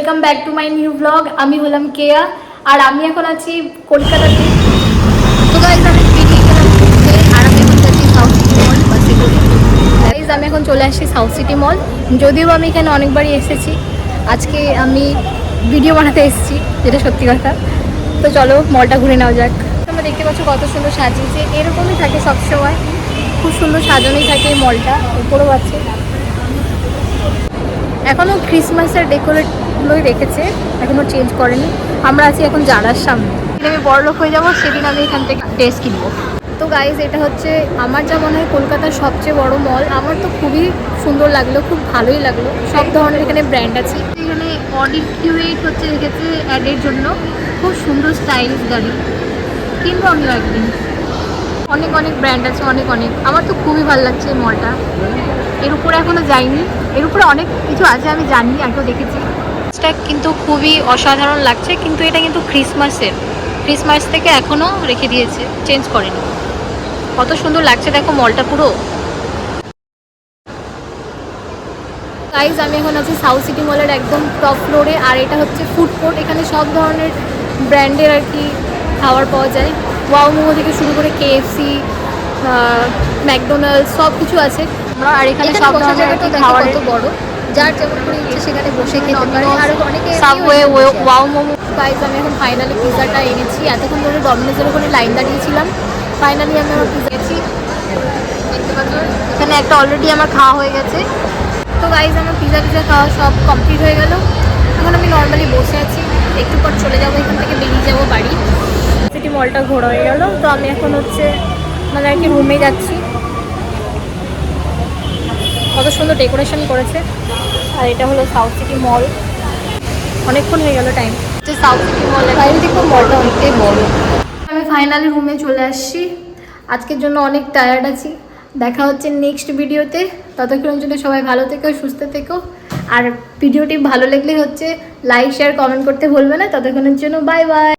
Welcome back to my new blog. আমি হলাম কেয়া আর আমি এখন আছি কলকাতাতে। তো গাইজ আমি বেরিয়ে গেলাম ঘুরতে আর আমি এখন যাচ্ছি সাউথ সিটি মল বাসে করে। গাইজ আমি এখন চলে আসছি সাউথ সিটি মল, যদিও আমি এখানে অনেকবারই এসেছি। আজকে আমি ভিডিও বানাতে এসেছি, যেটা সত্যি কথা। তো চলো মলটা ঘুরে নেওয়া যাক। তোমরা দেখতে পাচ্ছ কত সুন্দর সাজিয়েছে, এরকমই থাকে সবসময়, খুব সুন্দর সাজানোই থাকে এই মলটা। উপরেও আছে, এখনও ক্রিসমাসের ডেকোরেটগুলোই রেখেছে, এখনও চেঞ্জ করেনি। আমরা আছি এখন জারার সামনে। আমি বড়লোক হয়ে যাবো সেদিন আমি এখান থেকে ড্রেস কিনবো। তো গাইজ এটা হচ্ছে আমার যা মনে হয় কলকাতার সবচেয়ে বড় মল। আমার তো খুবই সুন্দর লাগলো, খুব ভালোই লাগলো। সব ধরনের এখানে ব্র্যান্ড আছে। এখানে অডিকিউয়েট হচ্ছে রেখেছে অ্যাডের জন্য, খুব সুন্দর স্টাইলিশ গাড়ি। কিনবো আমি একদিন। অনেক অনেক ব্র্যান্ড আছে, অনেক অনেক। আমার তো খুবই ভালো লাগছে এই মলটা। এর উপরে এখনো যাইনি, এর উপরে অনেক কিছু আছে আমি জানি, আগেও দেখেছি। এটা কিন্তু খুবই অসাধারণ লাগছে, কিন্তু এটা কিন্তু ক্রিসমাস থেকে এখনো রেখে দিয়েছে, চেঞ্জ করেনি। কত সুন্দর লাগছে দেখো মলটা পুরো। গাইজ আমি এখন আছি সাউথ সিটি মলের একদম টপ ফ্লোরে, আর এটা হচ্ছে ফুড কোর্ট। এখানে সব ধরনের ব্র্যান্ডের আর কি খাবার পাওয়া যায়। ওয়াও মোমো থেকে শুরু করে KFC, ম্যাকডোনাল্ডস সব কিছু আছে। আর এখানে সব ধরনের খাবার কত বড়, যার যেমন করে ইচ্ছে সেখানে বসে খেতে পারে। আর অনেকে সাবওয়ে ওয়াও মোমো। গাইজ আমি এখন ফাইনালি পিজাটা এনেছি। এতক্ষণ ধরে ডমিনোজের ওখানে লাইন দাঁড়িয়েছিলাম, ফাইনালি আমি আমার পিজা এনেছি। দেখতে পাচ্ছ এখানে একটা অলরেডি আমার খাওয়া হয়ে গেছে। তো গাইজ আমার পিজা খাওয়া সব কমপ্লিট হয়ে গেল। এখন আমি নর্মালি বসে আছি, একটু পর চলে যাবো এখান থেকে, বেরিয়ে যাবো বাড়ি। সিটি মলটা ঘোরা হয়ে গেল, তো আমি এখন হচ্ছে মানে আর কি রুমে যাচ্ছি। কত সুন্দর ডেকোরেশন করেছে। আর এটা হলো সাউথ সিটি মল। অনেকক্ষণ হয়ে গেল টাইম। সাউথ সিটি মল বাইরে থেকে মলটা অনেকটাই বড়। আমি ফাইনালি রুমে চলে আসছি। আজকের জন্য অনেক টায়ার্ড আছি। দেখা হচ্ছে নেক্সট ভিডিওতে। ততক্ষণের জন্য সবাই ভালো থেকো, সুস্থ থেকো। আর ভিডিওটি ভালো লাগলে হচ্ছে লাইক শেয়ার কমেন্ট করতে ভুলবে না। ততক্ষণের জন্য বাই বাই।